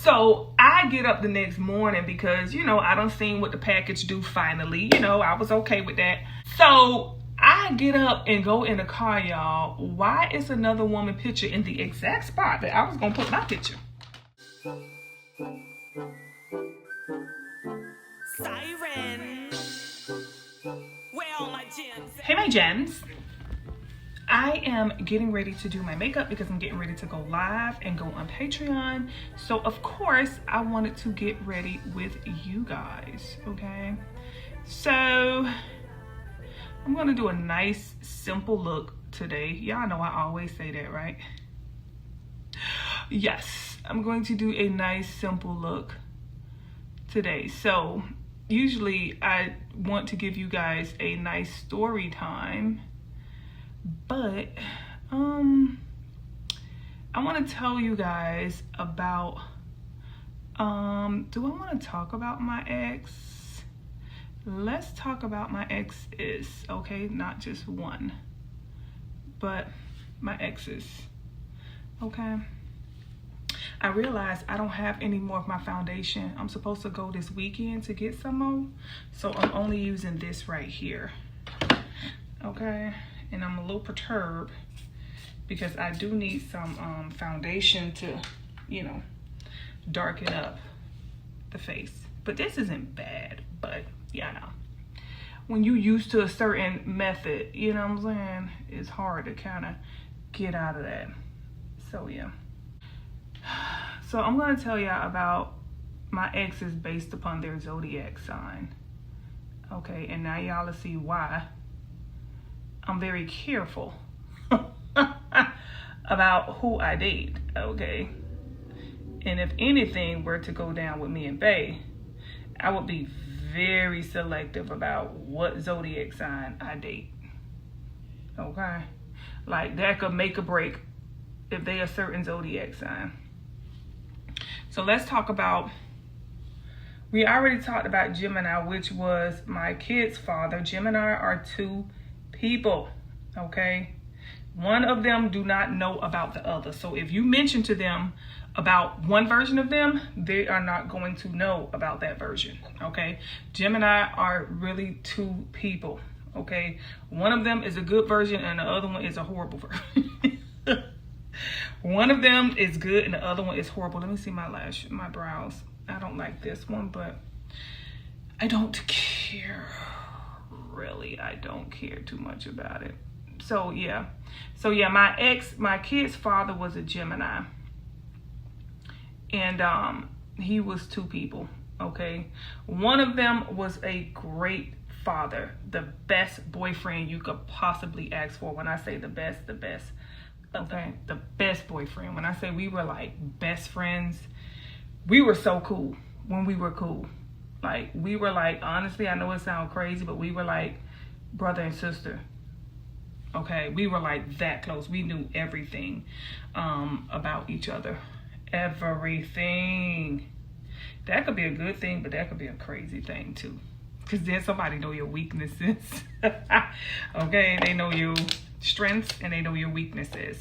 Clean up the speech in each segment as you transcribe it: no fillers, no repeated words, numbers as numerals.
So I get up the next morning because, you know, I done seen what the package do finally. You know, I was okay with that. So I get up and go in the car, y'all. Why is another woman picture in the exact spot that I was gonna put my picture? Siren. Where are my gems? Hey, my gems. I am getting ready to do my makeup because I'm getting ready to go live and go on Patreon. So of course I wanted to get ready with you guys, okay? So I'm gonna do a nice simple look today. Y'all know I always say that, right? Yes, I'm going to do a nice simple look today. So usually I want to give you guys a nice story time, but I want to tell you guys about do I want to talk about my ex? Let's talk about my exes, okay? Not just one, but my exes, okay? I realized I don't have any more of my foundation. I'm supposed to go this weekend to get some more, so I'm only using this right here, okay? And I'm a little perturbed because I do need some foundation to, you know, darken up the face. But this isn't bad, but yeah, no. When you used to a certain method, you know what I'm saying, it's hard to kind of get out of that. So yeah. So I'm gonna tell y'all about my exes based upon their zodiac sign. Okay, and now y'all will see why I'm very careful about who I date, okay? And if anything were to go down with me and Bae, I would be very selective about what zodiac sign I date, okay? Like that could make or break if they a certain zodiac sign. So let's talk about, we already talked about Gemini, which was my kid's father. Gemini are two people, okay? One of them do not know about the other. So if you mention to them about one version of them, they are not going to know about that version, okay? Gemini are really two people, okay? One of them is a good version and the other one is a horrible version. One of them is good and the other one is horrible. Let me see my brows. I don't like this one, but I don't care. Really, I don't care too much about it. So yeah, my kid's father was a Gemini, and he was two people, okay? One of them was a great father, the best boyfriend you could possibly ask for. When I say the best, okay, the best boyfriend. When I say we were like best friends, we were so cool when we were cool. Like we were like, honestly, I know it sounds crazy, but we were like brother and sister. Okay, we were like that close. We knew everything about each other. Everything. That could be a good thing, but that could be a crazy thing too. Because then somebody know your weaknesses. Okay, they know your strengths and they know your weaknesses.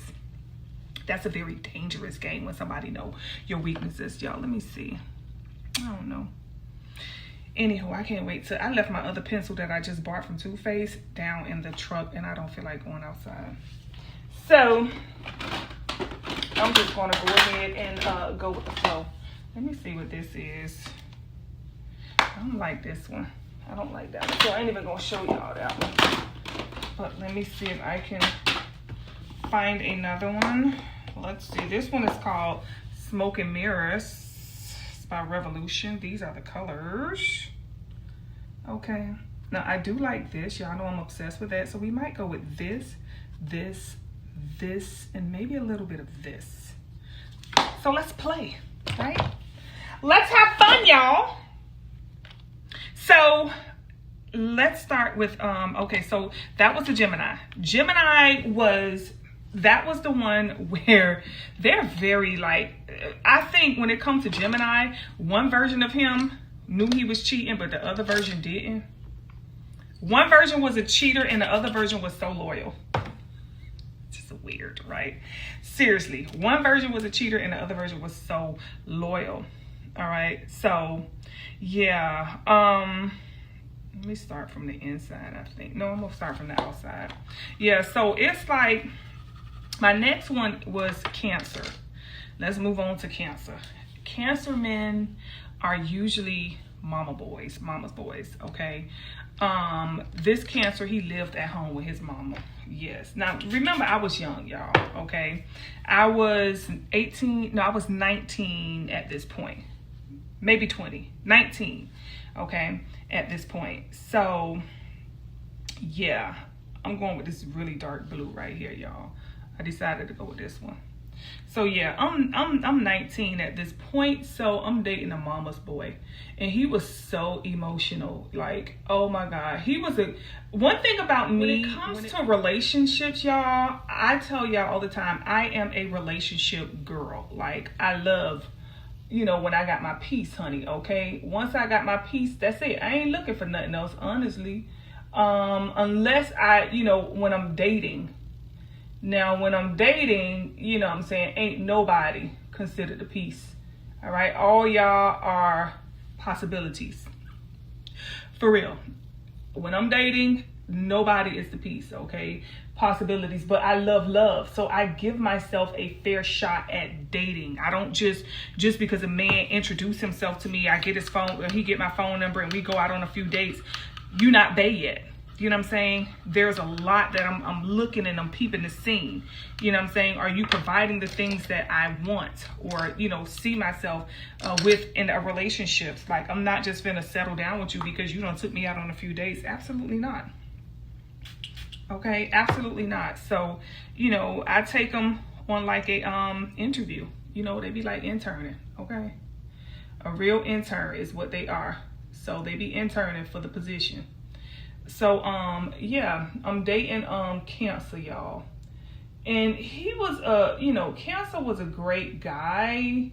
That's a very dangerous game when somebody know your weaknesses. Y'all, let me see. I don't know. Anywho, I can't wait to, I left my other pencil that I just bought from Too Faced down in the truck and I don't feel like going outside. So, I'm just gonna go ahead and go with the flow. Let me see what this is. I don't like this one. I don't like that one. So I ain't even gonna show y'all that one. But let me see if I can find another one. Let's see, this one is called Smoke and Mirrors. By Revolution. These are the colors. Okay, now I do like this. Y'all know I'm obsessed with that, so we might go with this, and maybe a little bit of this. So let's play, right? Let's have fun, y'all. So let's start with okay, so that was the Gemini. That was the one where they're very like, I think when it comes to Gemini, one version of him knew he was cheating, but the other version didn't. One version was a cheater and the other version was so loyal. Just It's weird, right? Seriously, one version was a cheater and the other version was so loyal. All right, so yeah, let me start from the inside, I think. No, I'm gonna start from the outside. Yeah, so it's like, my next one was Cancer. Let's move on to Cancer. Cancer men are usually mama's boys, okay? This Cancer, he lived at home with his mama. Yes. Now, remember, I was young, y'all, okay? I was 19 at this point. Maybe 20. 19, okay, at this point. So, yeah, I'm going with this really dark blue right here, y'all. I decided to go with this one. So yeah, I'm 19 at this point, so I'm dating a mama's boy, and he was so emotional. Like, oh my God, he was one thing about me when it comes to relationships, y'all. I tell y'all all the time, I am a relationship girl. Like, I love, you know, when I got my peace, honey. Okay, once I got my peace, that's it. I ain't looking for nothing else, honestly, unless you know, when I'm dating. Now, when I'm dating, you know what I'm saying, ain't nobody considered a piece. All right? All y'all are possibilities. For real. When I'm dating, nobody is the piece, okay? Possibilities. But I love love. So I give myself a fair shot at dating. I don't just because a man introduced himself to me, I get his phone, or he get my phone number and we go out on a few dates. You're not there yet. You know what I'm saying? There's a lot that I'm looking and I'm peeping the scene. You know what I'm saying? Are you providing the things that I want or, you know, see myself with in a relationship? Like, I'm not just finna settle down with you because you done took me out on a few dates. Absolutely not. Okay? Absolutely not. So, you know, I take them on like a interview. You know, they be like interning. Okay? A real intern is what they are. So they be interning for the position. So, yeah, I'm dating, Cancer, y'all. And he was, you know, Cancer was a great guy.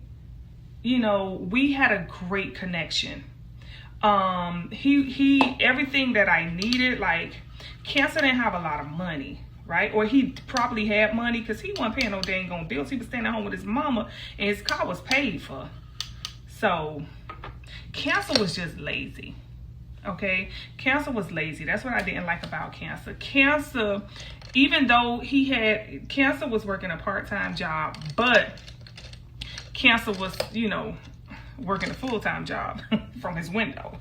You know, we had a great connection. He, everything that I needed, like, Cancer didn't have a lot of money, right? Or he probably had money because he wasn't paying no dang on bills. He was staying at home with his mama and his car was paid for. So, Cancer was just lazy. Okay, Cancer was lazy. That's what I didn't like about Cancer. Cancer, even though Cancer was working a part-time job, but Cancer was, you know, working a full-time job from his window.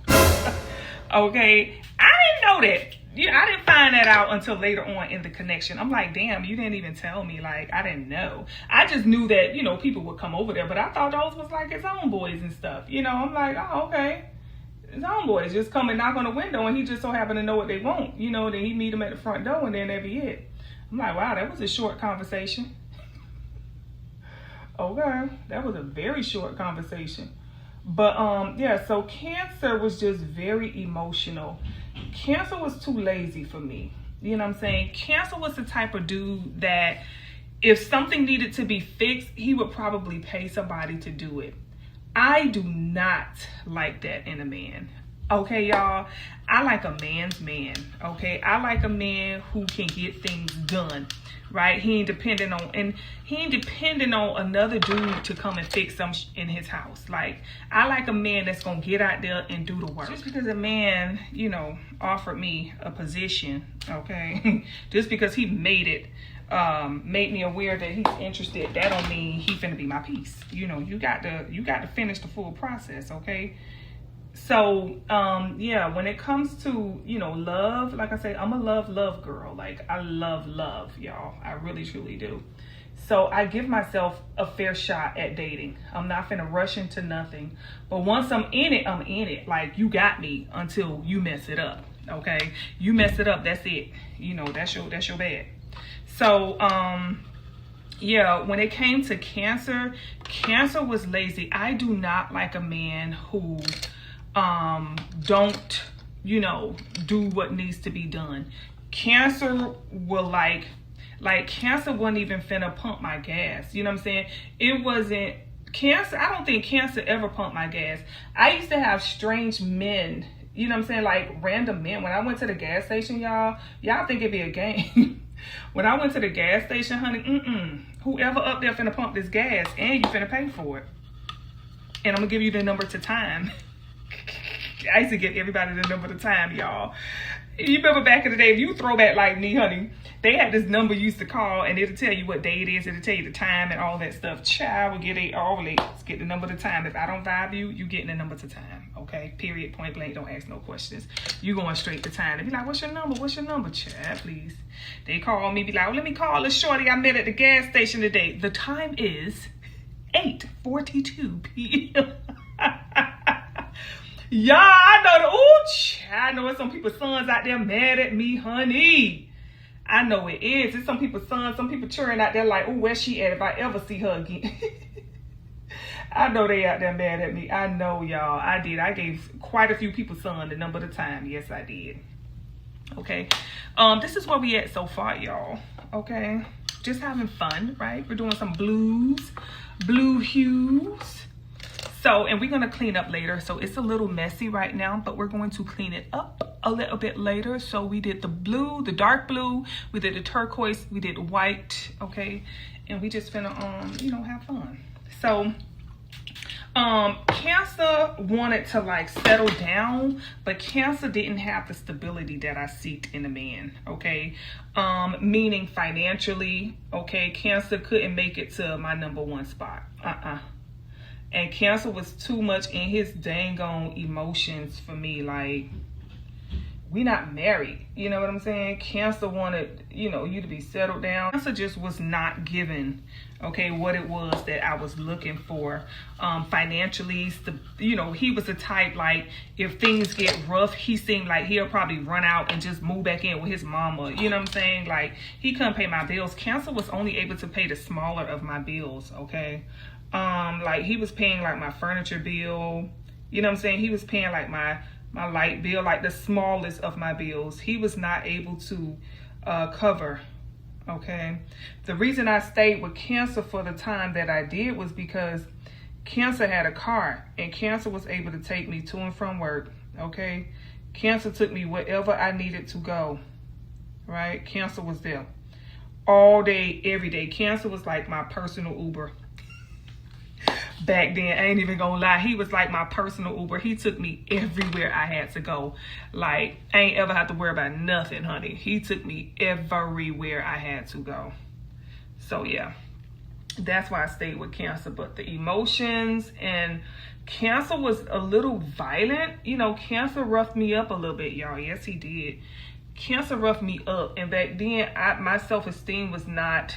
Okay, I didn't know that. I didn't find that out until later on in the connection. I'm like, damn, you didn't even tell me. Like, I didn't know. I just knew that, you know, people would come over there, but I thought those was like his own boys and stuff. You know, I'm like, oh, okay. His homeboys just come and knock on the window and he just so happen to know what they want. You know, then he meet them at the front door and then that'd be it. I'm like, wow, that was a short conversation. Okay, that was a very short conversation. But yeah, so Cancer was just very emotional. Cancer was too lazy for me. You know what I'm saying? Cancer was the type of dude that if something needed to be fixed, he would probably pay somebody to do it. I do not like that in a man. Okay, y'all? I like a man's man. Okay? I like a man who can get things done. Right? He ain't depending on another dude to come and fix something in his house. Like, I like a man that's gonna get out there and do the work. Just because a man, you know, offered me a position, okay, just because he made me aware that he's interested, that don't mean he finna be my piece. You know, you got to finish the full process, okay? So, yeah, when it comes to, you know, love, like I say, I'm a love girl. Like, I love, y'all. I really, truly do. So I give myself a fair shot at dating. I'm not finna rush into nothing. But once I'm in it, I'm in it. Like, you got me until you mess it up, okay? You mess it up, that's it. You know, that's your bad. So, yeah, when it came to Cancer, Cancer was lazy. I do not like a man who don't, you know, do what needs to be done. Cancer will like Cancer wasn't even finna pump my gas. You know what I'm saying? It wasn't Cancer. I don't think Cancer ever pumped my gas. I used to have strange men, you know what I'm saying? Like random men. When I went to the gas station, y'all think it'd be a game. When I went to the gas station, honey, whoever up there finna pump this gas and you finna pay for it. And I'm gonna give you the number to time. I used to give everybody the number to time, y'all. You remember back in the day, if you throw back like me, honey, they had this number you used to call and it'll tell you what day it is. It'll tell you the time and all that stuff. Child will get get the number to time. If I don't vibe you, you getting the number to time. Okay? Period. Point blank. Don't ask no questions. You going straight to time. They be like, what's your number? What's your number? Child, please. They call me, be like, oh, let me call a shorty I met at the gas station today. The time is 8:42 p.m. Y'all, I know there's some people's sons out there mad at me, honey. I know it is. It's some people's sons, some people churning out there like, oh, where's she at if I ever see her again? I know they out there mad at me. I know, y'all. I did. I gave quite a few people's son the number of the time. Yes, I did. Okay. This is where we at so far, y'all. Okay. Just having fun, right? We're doing some blue hues. So, and we're going to clean up later. So it's a little messy right now, but we're going to clean it up a little bit later. So we did the blue, the dark blue, we did the turquoise, we did white, okay? And we just finna, have fun. So, Cancer wanted to like settle down, but Cancer didn't have the stability that I seeked in a man, okay? Meaning financially, okay? Cancer couldn't make it to my #1 spot, And Cancer was too much in his dang on emotions for me. Like, we not married. You know what I'm saying? Cancer wanted, you to be settled down. Cancer just was not given, okay, what it was that I was looking for. Financially, he was the type, like, if things get rough, he seemed like he'll probably run out and just move back in with his mama. You know what I'm saying? Like, he couldn't pay my bills. Cancer was only able to pay the smaller of my bills, okay? Like, he was paying like my furniture bill, you know what I'm saying? He was paying like my light bill, like the smallest of my bills. He was not able to cover, okay? The reason I stayed with Cancer for the time that I did was because Cancer had a car and Cancer was able to take me to and from work, okay? Cancer took me wherever I needed to go, right? Cancer was there all day, every day. Cancer was like my personal Uber. Back then, I ain't even gonna lie, he was like my personal Uber. He took me everywhere I had to go. Like, I ain't ever have to worry about nothing, honey. He took me everywhere I had to go. So yeah, that's why I stayed with Cancer. But the emotions, and Cancer was a little violent. Cancer roughed me up a little bit, y'all. Yes, he did. Cancer roughed me up. And back then, my self-esteem was not,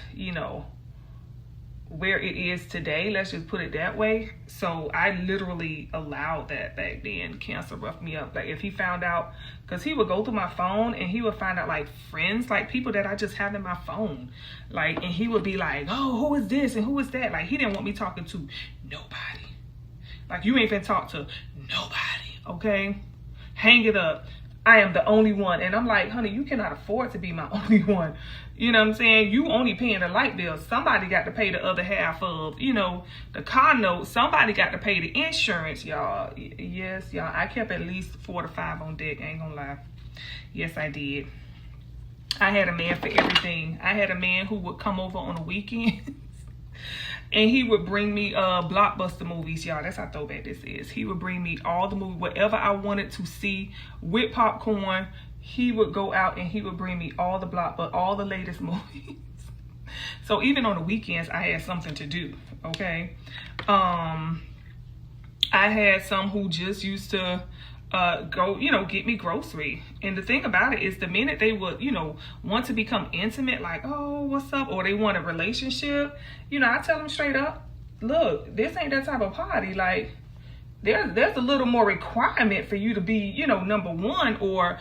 where it is today, let's just put it that way. So I literally allowed that back then. Cancer roughed me up. Like, if he found out, because he would go through my phone and he would find out like friends, like people that I just have in my phone, like, and he would be like, oh, who is this and who is that? Like, he didn't want me talking to nobody. Like, you ain't finna talk to nobody, okay? Hang it up. I am the only one. And I'm like, honey, you cannot afford to be my only one. You know what I'm saying? You only paying the light bill. Somebody got to pay the other half of, the car note. Somebody got to pay the insurance, y'all. Yes, y'all. I kept at least 4 to 5 on deck. I ain't gonna lie. Yes, I did. I had a man for everything. I had a man who would come over on the weekends. And he would bring me blockbuster movies, y'all. That's how throwback this is. He would bring me all the movies, whatever I wanted to see with popcorn. He would go out and he would bring me all the latest movies. So even on the weekends, I had something to do, okay? I had some who just used to go, get me grocery. And the thing about it is, the minute they would, want to become intimate, like, oh, what's up? Or they want a relationship, I tell them straight up, look, this ain't that type of party. Like, there's a little more requirement for you to be, #1, or,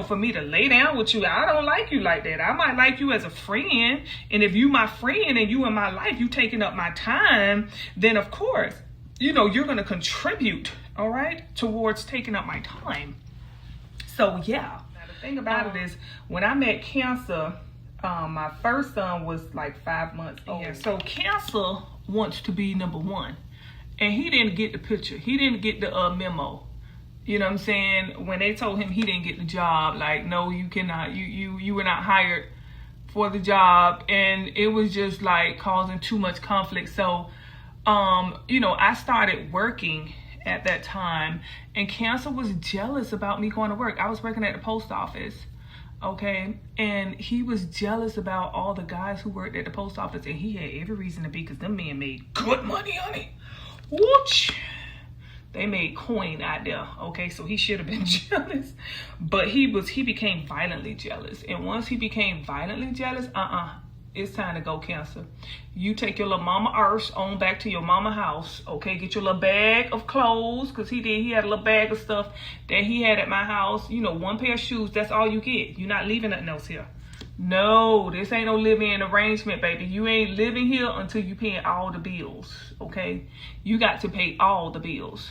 for me to lay down with you. I don't like you like that. I might like you as a friend. And if you my friend and you in my life, you taking up my time, then of course, you're going to contribute, all right, towards taking up my time. So yeah, now the thing about it is, when I met Cancer, my first son was like 5 months old. Yeah, so Cancer wants to be #1. And he didn't get the picture. He didn't get the memo. You know what I'm saying? When they told him he didn't get the job, like, no, you cannot. You were not hired for the job, and it was just like causing too much conflict. So I started working at that time, and Cancer was jealous about me going to work. I was working at the post office, okay, and he was jealous about all the guys who worked at the post office, and he had every reason to be, because them men made good money, honey. Whoosh. They made coin out there, okay? So he should have been jealous. But he became violently jealous. And once he became violently jealous, it's time to go, Cancer. You take your little mama arse on back to your mama house, okay? Get your little bag of clothes, because he had a little bag of stuff that he had at my house. One pair of shoes, that's all you get. You're not leaving nothing else here. No, this ain't no living arrangement, baby. You ain't living here until you paying all the bills, okay? You got to pay all the bills.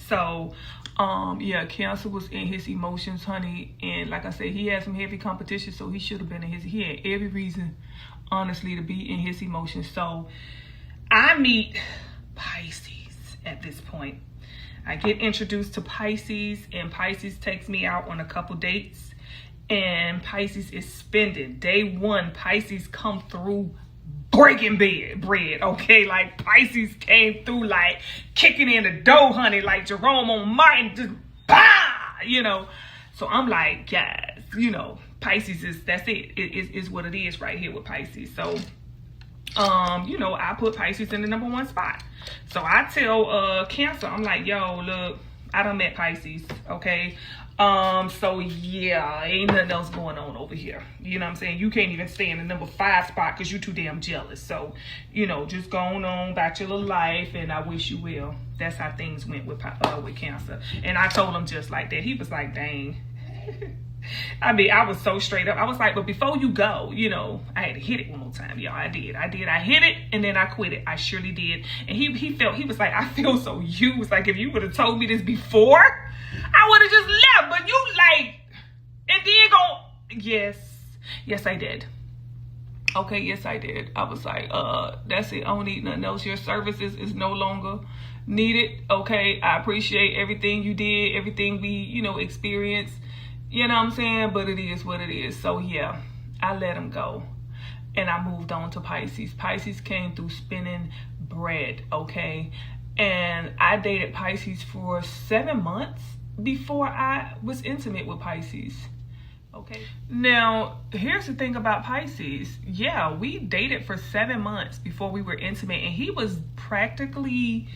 So, Cancer was in his emotions, honey. And like I said, he had some heavy competition, so he should have been he had every reason, honestly, to be in his emotions. So, I meet Pisces at this point. I get introduced to Pisces, and Pisces takes me out on a couple dates. And Pisces is spending. Day one, Pisces come through breaking bread, okay? Like, Pisces came through like kicking in the dough, honey, like Jerome on Martin, just bah, So I'm like, yes, Pisces that's it. It is what it is right here with Pisces. So, I put Pisces in the #1 spot. So I tell Cancer, I'm like, yo, look, I done met Pisces, okay? So yeah, ain't nothing else going on over here. You know what I'm saying? You can't even stay in the #5 spot because you're too damn jealous. So, just going on about your little life, and I wish you will. That's how things went with Cancer. And I told him just like that. He was like, dang. I mean, I was so straight up. I was like, but before you go, I had to hit it one more time, y'all. I did. I hit it, and then I quit it. I surely did. And he was like, I feel so used. Like, if you would have told me this before, I would have just left. But you like, and then go, yes, I did. Okay, yes, I did. I was like, that's it. I don't need nothing else. Your services is no longer needed. Okay, I appreciate everything you did, everything we, experienced. You know what I'm saying? But it is what it is. So yeah, I let him go. And I moved on to Pisces. Pisces came through spinning bread, okay? And I dated Pisces for 7 months before I was intimate with Pisces. Okay. Now, here's the thing about Pisces. Yeah, we dated for 7 months before we were intimate, and he was practically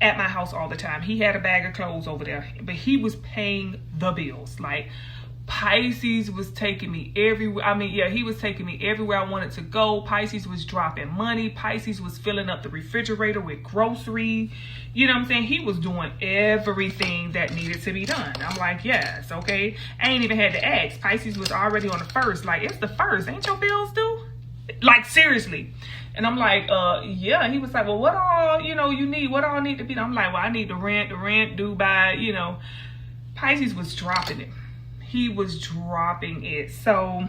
at my house all the time. He had a bag of clothes over there, but he was paying the bills. Like, Pisces was taking me everywhere. I mean, yeah, he was taking me everywhere I wanted to go. Pisces was dropping money. Pisces was filling up the refrigerator with groceries. You know what I'm saying? He was doing everything that needed to be done. I'm like, yes, okay. I ain't even had to ask. Pisces was already on the first. Like, it's the first. Ain't your bills due? Like, seriously. And I'm like, yeah. And he was like, well, what all, you need? What all need to be done? I'm like, well, I need the rent due by, Pisces was dropping it. He was dropping it. So,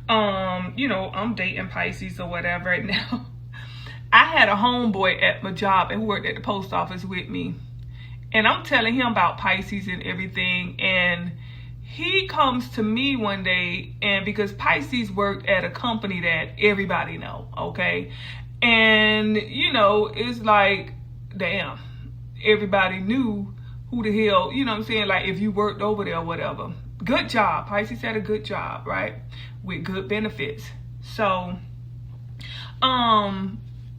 I'm dating Pisces or whatever right now. I had a homeboy at my job and worked at the post office with me. And I'm telling him about Pisces and everything. And he comes to me one day, and because Pisces worked at a company that everybody know, okay? And, it's like, damn, everybody knew who the hell, you know what I'm saying? Like, if you worked over there or whatever. Good job. Pisces had a good job, right? With good benefits. So, my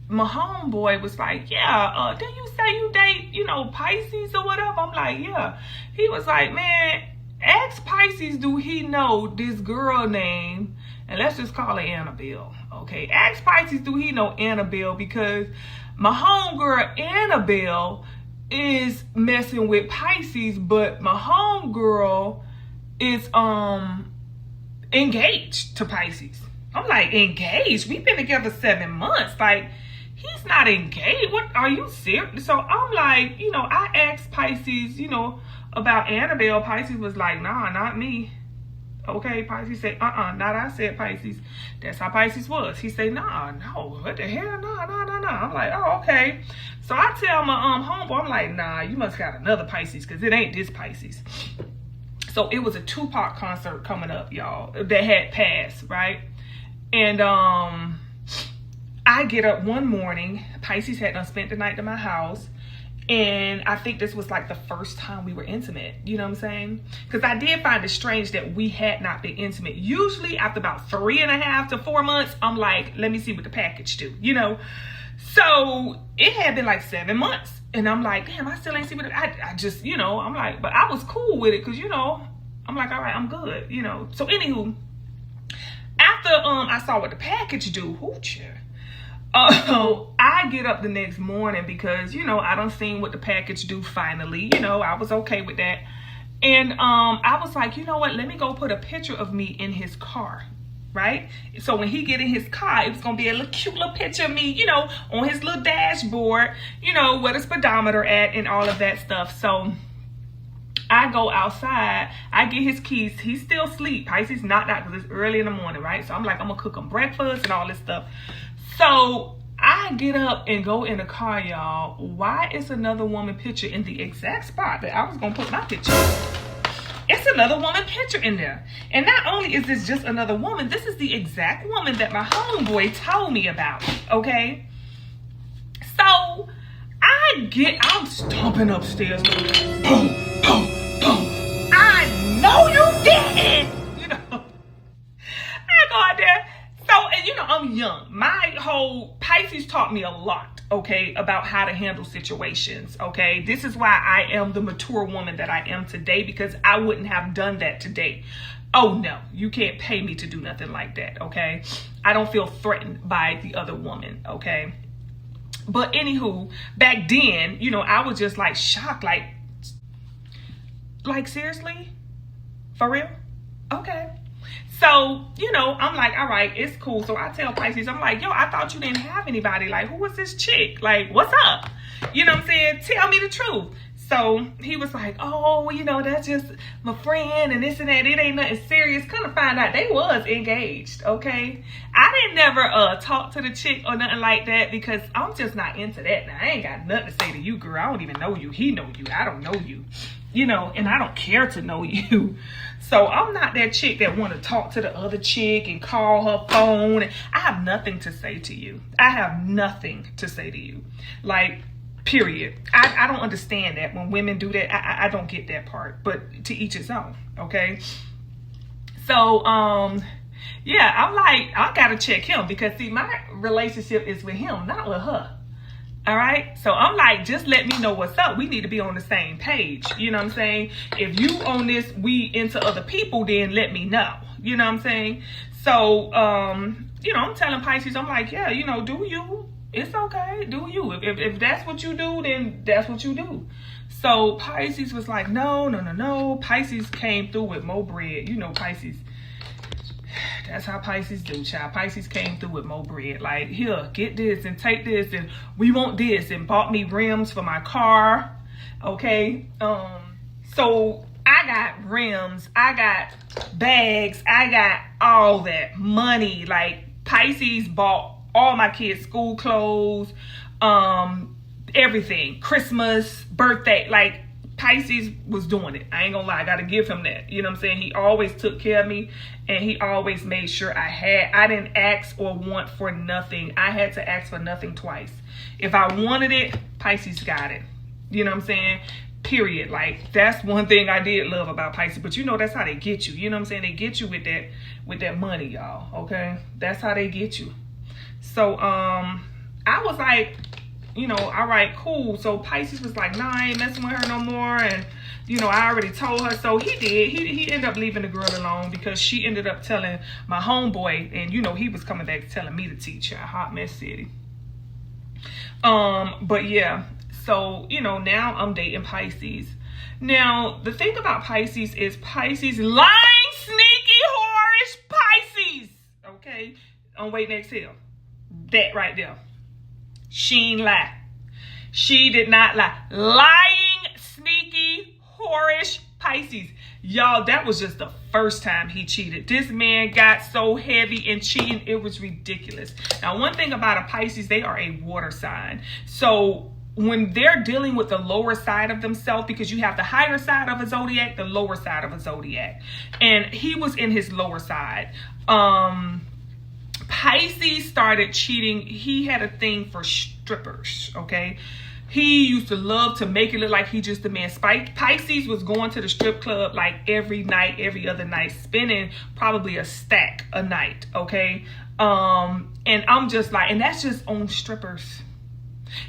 homeboy was like, yeah, didn't you say you date, Pisces or whatever? I'm like, yeah. He was like, man, ask Pisces, do he know this girl name? And let's just call her Annabelle, okay? Ask Pisces, do he know Annabelle? Because my homegirl, Annabelle, is messing with Pisces, but my homegirl is engaged to Pisces. I'm like, engaged? We've been together 7 months. Like, he's not engaged. What, are you serious? So I'm like, I asked Pisces, about Annabelle. Pisces was like, nah, not me. Okay, Pisces said, not I said Pisces. That's how Pisces was. He said, nah, no, what the hell? Nah. I'm like, oh, okay. So I tell my homeboy, I'm like, nah, you must got another Pisces, because it ain't this Pisces. So it was a Tupac concert coming up, y'all, that had passed, right? And I get up one morning. Pisces had done spent the night at my house. And I think this was like the first time we were intimate. You know what I'm saying? Because I did find it strange that we had not been intimate. Usually after about 3.5 to 4 months, I'm like, let me see what the package do, you know? So it had been like 7 months. And I'm like, damn, I still ain't see what I just, you know, I'm like, but I was cool with it. Because, you know, I'm like, all right, I'm good, you know? So anywho, after I saw what the package do, hoochie. I get up the next morning because, you know, I done seen what the package do finally. You know, I was okay with that. And I was like, you know what? Let me go put a picture of me in his car, right? So when he get in his car, it's going to be a little cute little picture of me, you know, on his little dashboard, you know, where the speedometer at and all of that stuff. So I go outside, I get his keys. He's still asleep. Pisces knocked out because it's early in the morning, right? So I'm like, I'm going to cook him breakfast and all this stuff. So I get up and go in the car, y'all. Why is another woman picture in the exact spot that I was going to put my picture? It's another woman picture in there. And not only is this just another woman, this is the exact woman that my homeboy told me about, okay? So I'm stomping upstairs. Boom, boom, boom. I know you didn't. You know, I go out there. So, and you know, I'm young. My whole Pisces taught me a lot, okay, about how to handle situations, okay? This is why I am the mature woman that I am today, because I wouldn't have done that today. Oh, no, you can't pay me to do nothing like that, okay? I don't feel threatened by the other woman, okay? But anywho, back then, you know, I was just like shocked, like seriously? For real? Okay. So, you know, I'm like, all right, it's cool. So I tell Pisces, I'm like, yo, I thought you didn't have anybody. Like, who was this chick? Like, what's up? You know what I'm saying? Tell me the truth. So he was like, oh, you know, that's just my friend and this and that. It ain't nothing serious. Come to find out they was engaged, okay? I didn't never talk to the chick or nothing like that because I'm just not into that. Now, I ain't got nothing to say to you, girl. I don't even know you. He know you. I don't know you. You know, and I don't care to know you. So I'm not that chick that want to talk to the other chick and call her phone. I have nothing to say to you. I have nothing to say to you. Like, period. I don't understand that when women do that. I don't get that part, but to each his own, okay? So, yeah, I'm like, I gotta check him because see, my relationship is with him, not with her. All right. So I'm like, just let me know what's up. We need to be on the same page. You know what I'm saying? If you on this, we into other people, then let me know. You know what I'm saying? So, you know, I'm telling Pisces, I'm like, yeah, you know, do you? It's okay. Do you? If that's what you do, then that's what you do. So Pisces was like, no. Pisces came through with more bread. You know, Pisces. That's how Pisces do, child. Pisces came through with more bread. Like, here, get this and take this and we want this and bought me rims for my car. Okay. So I got rims, I got bags, I got all that money. Like, Pisces bought all my kids' school clothes, everything, Christmas, birthday, like Pisces was doing it. I ain't gonna lie, I gotta give him that. You know what I'm saying? He always took care of me and he always made sure I didn't ask or want for nothing. I had to ask for nothing twice. If I wanted it, Pisces got it. You know what I'm saying? Period. Like, that's one thing I did love about Pisces. But you know, that's how they get you. You know what I'm saying? They get you with that money, y'all. Okay? That's how they get you. So, I was like, you know, all right, cool. So Pisces was like, nah, I ain't messing with her no more. And, you know, I already told her. So he did. He ended up leaving the girl alone because she ended up telling my homeboy. And, you know, he was coming back telling me to teach her Hot Mess City. But yeah, so, you know, now I'm dating Pisces. Now, the thing about Pisces is Pisces lying, sneaky, whorish Pisces. Okay? On Wait and Exhale. That right there. She ain't lie. She did not lie. Lying, sneaky, whorish Pisces. Y'all, that was just the first time he cheated. This man got so heavy in cheating, it was ridiculous. Now, one thing about a Pisces, they are a water sign. So when they're dealing with the lower side of themselves, because you have the higher side of a zodiac, the lower side of a zodiac, and he was in his lower side. Pisces started cheating. He had a thing for strippers, okay? He used to love to make it look like he just the man. Pisces was going to the strip club like every night, every other night, spending probably a stack a night, okay? And I'm just like, and that's just on strippers.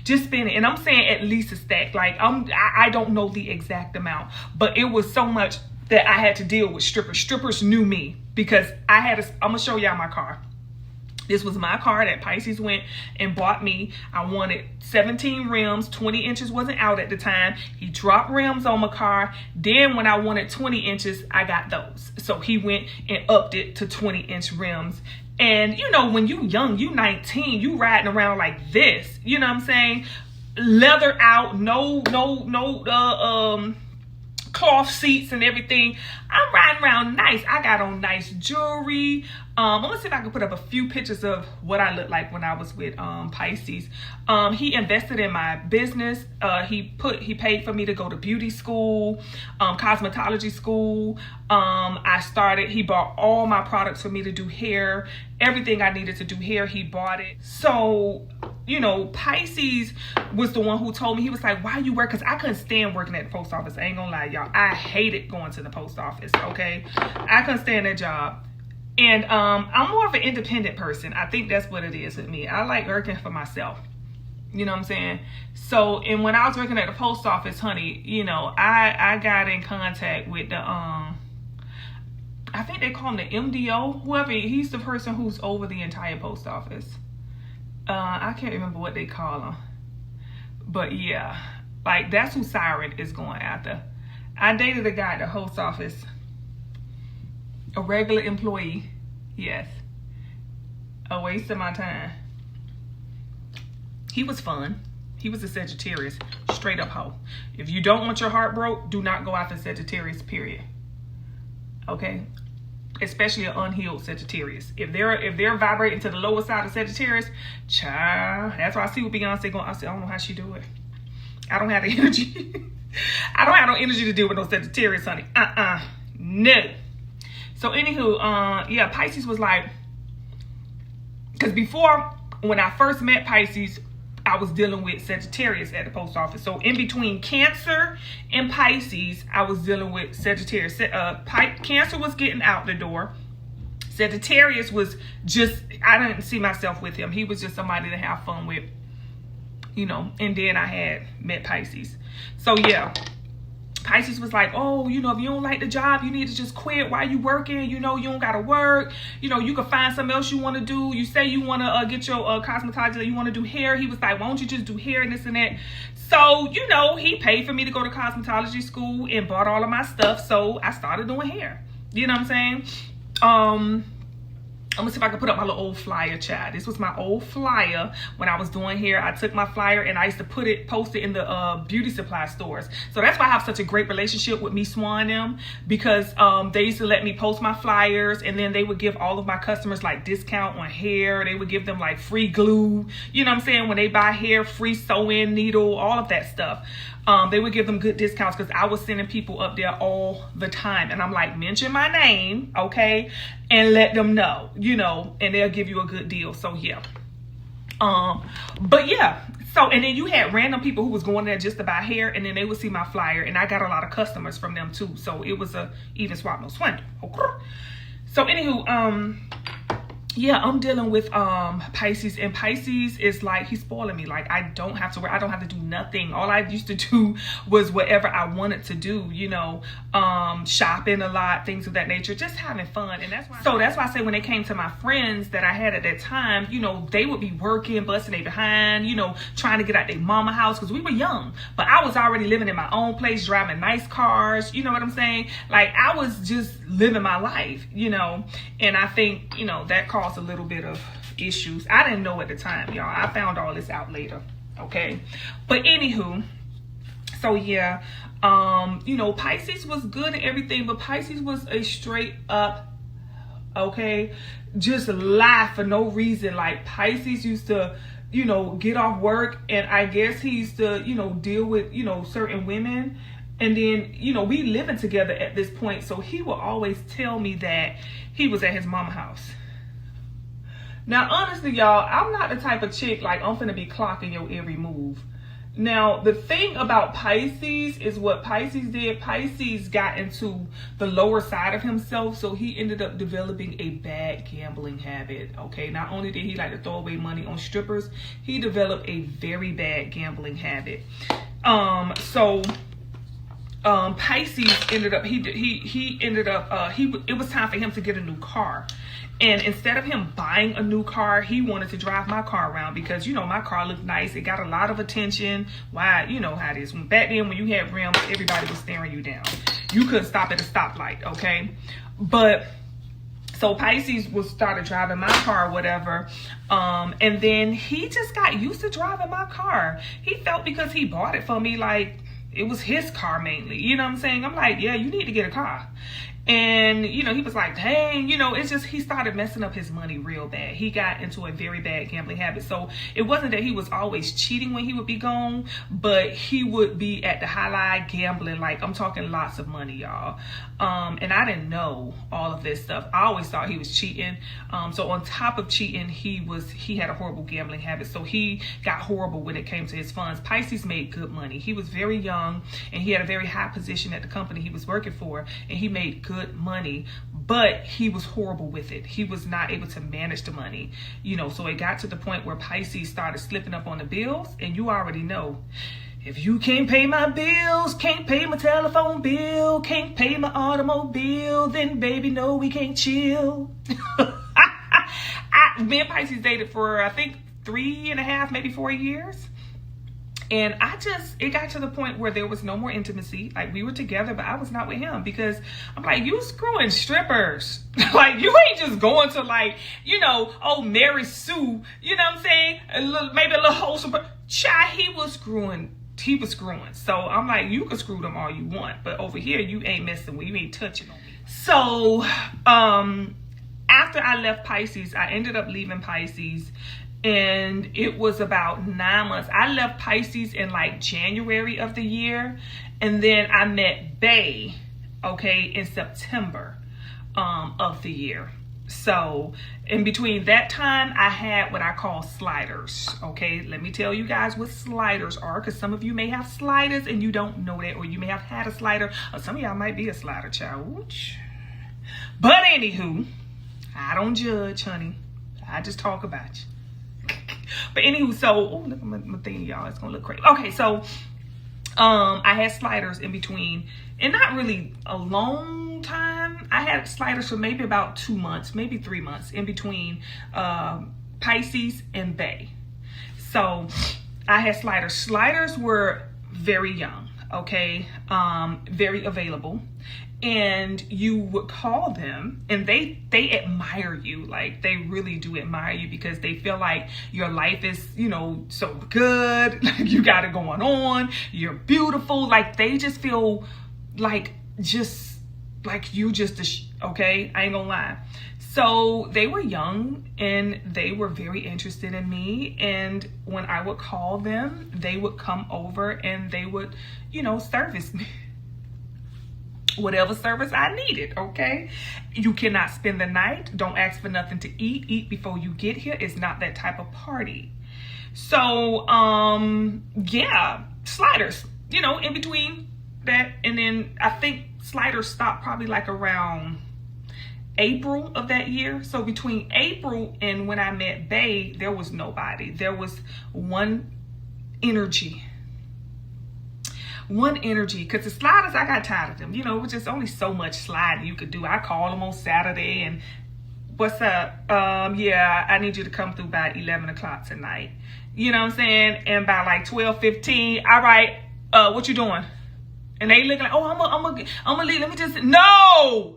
Just spending, and I'm saying at least a stack. Like I don't know the exact amount, but it was so much that I had to deal with strippers. Strippers knew me because I'm gonna show y'all my car. This was my car that Pisces went and bought me. I wanted 17 rims. 20 inches wasn't out at the time. He dropped rims on my car. Then when I wanted 20 inches, I got those. So he went and upped it to 20-inch rims. And, you know, when you young, you 19, you riding around like this. You know what I'm saying? Leather out, no cloth seats and everything. I'm riding around nice. I got on nice jewelry. I'm gonna see if I can put up a few pictures of what I looked like when I was with Pisces. He invested in my business. He paid for me to go to beauty school, cosmetology school. He bought all my products for me to do hair. Everything I needed to do hair, he bought it. So, you know, Pisces was the one who told me, he was like, why you work? Because I couldn't stand working at the post office. I ain't gonna lie, y'all. I hated going to the post office, okay? I couldn't stand that job. And I'm more of an independent person. I think that's what it is with me. I like working for myself. You know what I'm saying? So, and when I was working at the post office, honey, you know, I got in contact with the, I think they call him the MDO, whoever, he's the person who's over the entire post office. I can't remember what they call him. But yeah, like that's who Siren is going after. I dated a guy at the post office. A regular employee, yes. A waste of my time. He was fun. He was a Sagittarius, straight up hoe. If you don't want your heart broke, do not go after Sagittarius, period. Okay? Especially an unhealed Sagittarius. If they're vibrating to the lower side of Sagittarius, child, that's why I see what Beyonce going. I said, I don't know how she do it. I don't have the energy. I don't have no energy to deal with no Sagittarius, honey. No. So anywho, yeah, Pisces was like, because before, when I first met Pisces, I was dealing with Sagittarius at the post office. So in between Cancer and Pisces, I was dealing with Sagittarius. Cancer was getting out the door. Sagittarius was just, I didn't see myself with him. He was just somebody to have fun with, you know. And then I had met Pisces. So yeah. Pisces was like, oh, you know, if you don't like the job, you need to just quit while you working. You know, you don't got to work. You know, you can find something else you want to do. You say you want to get your cosmetology, you want to do hair. He was like, why don't you just do hair and this and that? So, you know, he paid for me to go to cosmetology school and bought all of my stuff. So I started doing hair. You know what I'm saying? I'm gonna see if I can put up my little old flyer, child. This was my old flyer when I was doing hair. I took my flyer and I used to post it in the beauty supply stores. So that's why I have such a great relationship with me Swan them, because they used to let me post my flyers, and then they would give all of my customers like discount on hair. They would give them like free glue. You know what I'm saying? When they buy hair, free sew-in needle, all of that stuff. They would give them good discounts because I was sending people up there all the time. And I'm like, mention my name, okay? And let them know, you know, and they'll give you a good deal. So, yeah. But, yeah. So, and then you had random people who was going there just to buy hair, and then they would see my flyer. And I got a lot of customers from them, too. So, it was a even swap, no swindle. Okay. So, anywho, yeah, I'm dealing with Pisces, and Pisces is like, he's spoiling me. Like, I don't have to work. I don't have to do nothing. All I used to do was whatever I wanted to do, you know, shopping a lot, things of that nature, just having fun. And that's why I say when it came to my friends that I had at that time, you know, they would be working, busting their behind, you know, trying to get out their mama house, because we were young. But I was already living in my own place, driving nice cars, you know what I'm saying? Like, I was just living my life, you know, and I think, you know, that caused a little bit of issues. I didn't know at the time, y'all. I found all this out later, okay? But anywho, so yeah, you know, Pisces was good and everything, but Pisces was a straight up, okay, just lie for no reason. Like, Pisces used to you know, get off work, and I guess he used to, you know, deal with, you know, certain women. And then, you know, we living together at this point, so he will always tell me that he was at his mama's house. Now, honestly, y'all, I'm not the type of chick like I'm finna be clocking your every move. Now, the thing about Pisces is what Pisces did. Pisces got into the lower side of himself, so he ended up developing a bad gambling habit, okay? Not only did he like to throw away money on strippers, he developed a very bad gambling habit. Pisces ended up, it was time for him to get a new car. And instead of him buying a new car, he wanted to drive my car around because, you know, my car looked nice. It got a lot of attention. Why? You know how it is. Back then, when you had rims, everybody was staring you down. You couldn't stop at a stoplight, okay? But, so Pisces started driving my car or whatever. And then he just got used to driving my car. He felt because he bought it for me, like, it was his car mainly. You know what I'm saying? I'm like, yeah, you need to get a car. And, you know, he was like, dang, you know, it's just, he started messing up his money real bad. He got into a very bad gambling habit. So it wasn't that he was always cheating when he would be gone, but he would be at the highlight gambling. Like, I'm talking lots of money, y'all. And I didn't know all of this stuff. I always thought he was cheating. So on top of cheating, he had a horrible gambling habit. So he got horrible when it came to his funds. Pisces made good money. He was very young and he had a very high position at the company he was working for, and he made good money, but he was horrible with it. He was not able to manage the money, you know. So it got to the point where Pisces started slipping up on the bills, and you already know, if you can't pay my bills, can't pay my telephone bill, can't pay my automobile, then baby, no, we can't chill. Me and Pisces dated for, I think, 3.5, maybe 4 years. And it got to the point where there was no more intimacy. Like, we were together, but I was not with him because I'm like, you screwing strippers. Like, you ain't just going to, like, you know, oh, Mary Sue, you know what I'm saying? Maybe a little wholesome. Child, he was screwing. So I'm like, you can screw them all you want, but over here, you ain't messing with, you ain't touching on me. So, after I left Pisces, I ended up leaving Pisces. And it was about 9 months. I left Pisces in like January of the year. And then I met Bay, okay, in September of the year. So in between that time, I had what I call sliders, okay? Let me tell you guys what sliders are, because some of you may have sliders and you don't know that, or you may have had a slider, or some of y'all might be a slider child. But anywho, I don't judge, honey. I just talk about you. But anywho, so, oh, look at my thing, y'all. It's gonna look crazy. Okay, so I had sliders in between, and not really a long time. I had sliders for maybe about 2 months, maybe 3 months in between Pisces and Bay. So I had sliders. Sliders were very young, okay, very available. And you would call them, and they admire you. Like, they really do admire you because they feel like your life is, you know, so good. Like, you got it going on. You're beautiful. Like, they just feel like you okay? I ain't gonna lie. So they were young and they were very interested in me. And when I would call them, they would come over and they would, you know, service me. Whatever service I needed, okay? You cannot spend the night. Don't ask for nothing to eat. Eat before you get here. It's not that type of party. So, yeah, sliders, you know, in between that. And then I think sliders stopped probably like around April of that year. So between April and when I met Bay, there was nobody. There was one energy, because the sliders, I got tired of them. You know, it was just only so much sliding you could do. I called them on Saturday and, what's up? Yeah, I need you to come through by 11 o'clock tonight. You know what I'm saying? And by like 12:15, all right, what you doing? And they looking like, oh, I'm gonna leave. Let me just, no!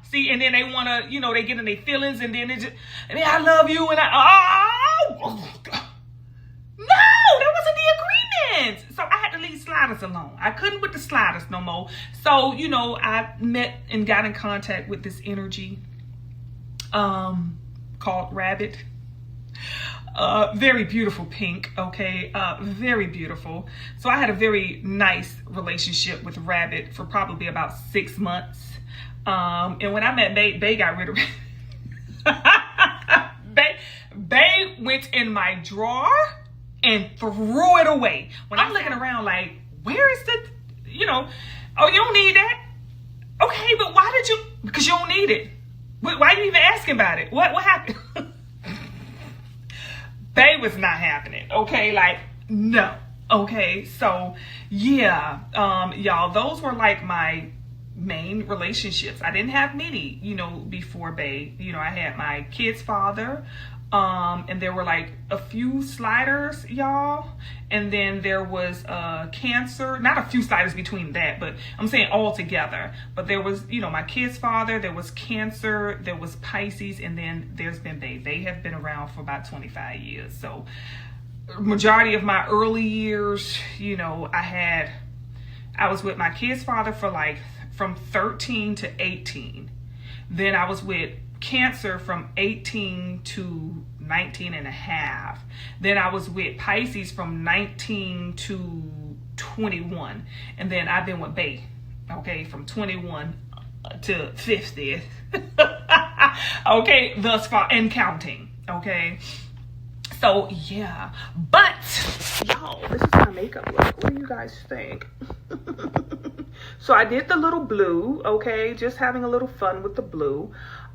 See, and then they wanna, you know, they get in their feelings, and then they just, I love you, and oh, God. No, that wasn't the agreement. So I had to leave sliders alone. I couldn't with the sliders no more. So, you know, I met and got in contact with this energy called Rabbit. Very beautiful pink, okay, very beautiful. So I had a very nice relationship with Rabbit for probably about 6 months. And when I met Bay got rid of Bay went in my drawer and threw it away. When I'm looking around like, where is the, oh, you don't need that? Okay, but why did you? Because you don't need it. Why are you even asking about it? What happened? Bay was not happening. Okay, like, no. Okay, so yeah, y'all, those were like my main relationships. I didn't have many, before Bay. I had my kid's father, and there were like a few sliders, y'all, and then there was Cancer. Not a few sliders between that, but I'm saying all together. But there was, my kid's father, there was Cancer, there was Pisces, and then there's been Bay. They have been around for about 25 years. So majority of my early years, I was with my kid's father for like from 13 to 18. Then I was with Cancer from 18 to 19 and a half. Then I was with Pisces from 19 to 21. And then I've been with Bay, okay, from 21 to 50. Okay, thus far, and counting, okay? So, yeah. But, y'all, this is my makeup look. What do you guys think? So I did the little blue, okay? Just having a little fun with the blue.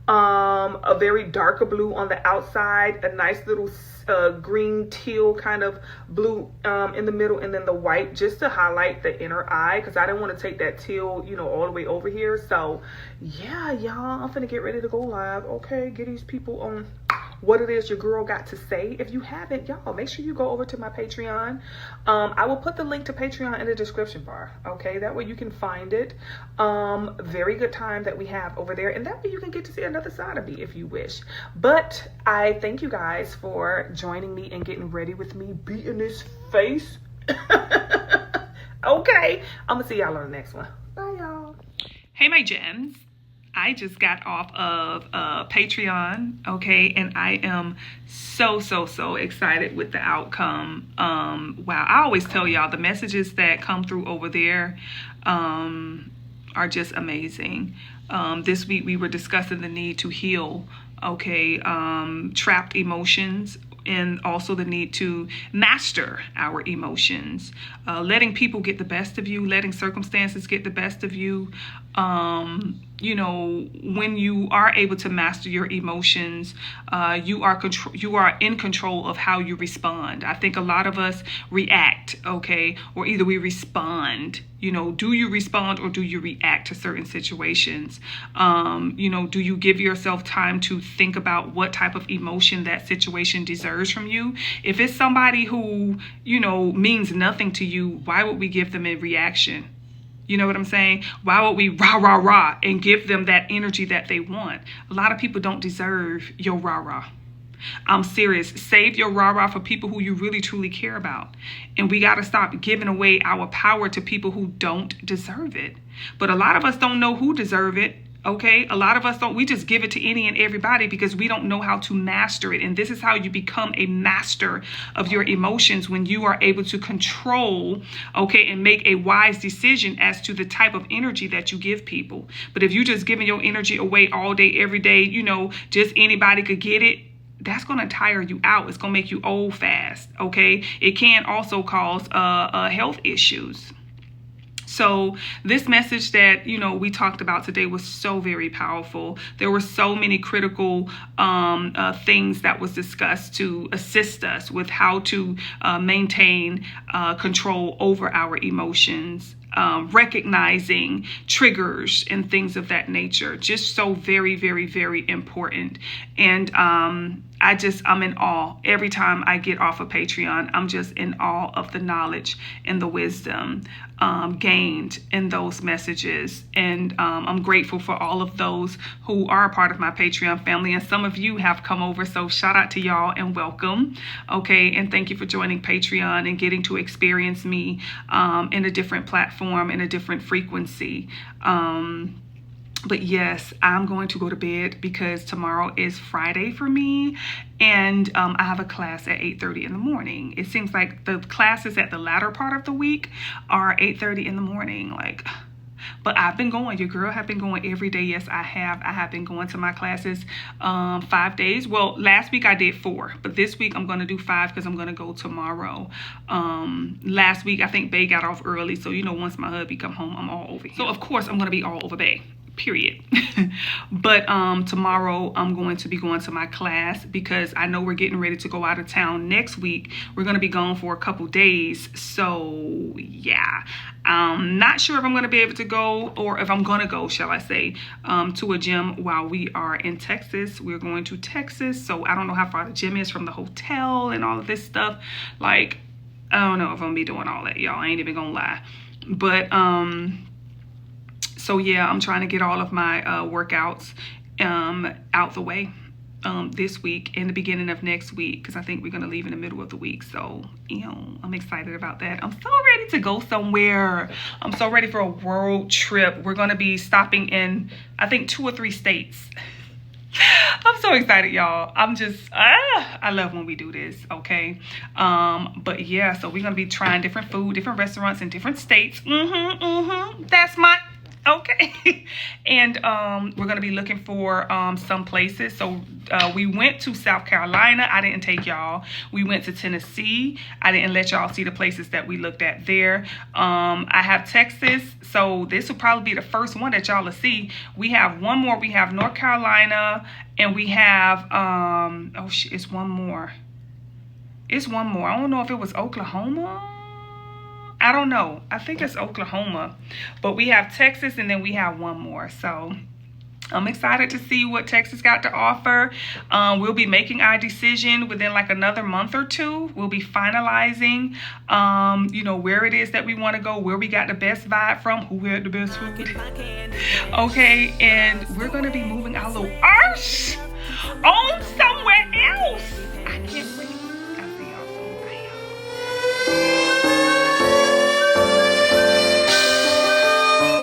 A very darker blue on the outside, a nice little green teal kind of blue in the middle, and then the white just to highlight the inner eye, because I didn't want to take that teal, all the way over here. So yeah, y'all, I'm finna get ready to go live, okay? Get these people on what it is your girl got to say. If you haven't, y'all, make sure you go over to my Patreon. I will put the link to Patreon in the description bar, okay? That way you can find it. Very good time that we have over there, and that way you can get to see another side of me if you wish. But I thank you guys for joining me and getting ready with me, beating this face. Okay, I'm gonna see y'all on the next one. Bye, y'all. Hey, my gems. I just got off of Patreon, okay, and I am so excited with the outcome. Wow, I always tell y'all the messages that come through over there are just amazing. This week we were discussing the need to heal, okay, trapped emotions, and also the need to master our emotions, letting people get the best of you, letting circumstances get the best of you. When you are able to master your emotions, you are in control of how you respond. I think a lot of us react, okay, or either we respond. Do you respond or do you react to certain situations? Do you give yourself time to think about what type of emotion that situation deserves from you? If it's somebody who, means nothing to you, why would we give them a reaction? You know what I'm saying? Why would we rah and give them that energy that they want? A lot of people don't deserve your rah. I'm serious. Save your rah for people who you really truly care about. And we got to stop giving away our power to people who don't deserve it. But a lot of us don't know who deserve it. Okay, a lot of us don't. We just give it to any and everybody because we don't know how to master it. And this is how you become a master of your emotions, when you are able to control, okay, and make a wise decision as to the type of energy that you give people. But if you just giving your energy away all day, every day, just anybody could get it, that's going to tire you out. It's going to make you old fast. Okay, it can also cause health issues. So this message that, we talked about today was so very powerful. There were so many critical things that was discussed to assist us with how to maintain control over our emotions, recognizing triggers and things of that nature. Just so very, very, very important. And I'm in awe. Every time I get off of Patreon, I'm just in awe of the knowledge and the wisdom gained in those messages. And I'm grateful for all of those who are a part of my Patreon family. And some of you have come over. So shout out to y'all and welcome. Okay. And thank you for joining Patreon and getting to experience me in a different platform, in a different frequency. But yes, I'm going to go to bed because tomorrow is Friday for me, and I have a class at 8:30 in the morning. It seems like the classes at the latter part of the week are 8:30 in the morning, like. But I've been going. Your girl have been going every day. Yes, I have. I have been going to my classes 5 days. Well, last week I did 4, but this week I'm going to do 5 because I'm going to go tomorrow. Last week I think Bay got off early, so you know, once my hubby come home, I'm all over here. So of course I'm going to be all over Bay. Period. But tomorrow I'm going to be going to my class because I know we're getting ready to go out of town next week. We're going to be gone for a couple days. So yeah, I'm not sure if I'm going to be able to go, or if I'm going to go, shall I say, to a gym while we are in Texas. We're going to Texas, so I don't know how far the gym is from the hotel and all of this stuff. Like, I don't know if I'm going to be doing all that, y'all. I ain't even going to lie. But so yeah, I'm trying to get all of my workouts out the way this week and the beginning of next week, because I think we're going to leave in the middle of the week. So, you know, I'm excited about that. I'm so ready to go somewhere. I'm so ready for a world trip. We're going to be stopping in, I think, 2 or 3 states. I'm so excited, y'all. I'm just, I love when we do this, okay? But yeah, so we're going to be trying different food, different restaurants in different states. That's my... Okay. And we're going to be looking for some places. So we went to South Carolina. I didn't take y'all. We went to Tennessee. I didn't let y'all see the places that we looked at there. I have Texas. So this will probably be the first one that y'all will see. We have one more. We have North Carolina, and we have, oh shit, it's one more. It's one more. I don't know if it was Oklahoma. I don't know. I think it's Oklahoma. But we have Texas, and then we have one more. So I'm excited to see what Texas got to offer. We'll be making our decision within like another month or 2. We'll be finalizing, you know, where it is that we want to go, where we got the best vibe from, who had the best food. Okay, and we're going to be moving our little arse on somewhere else.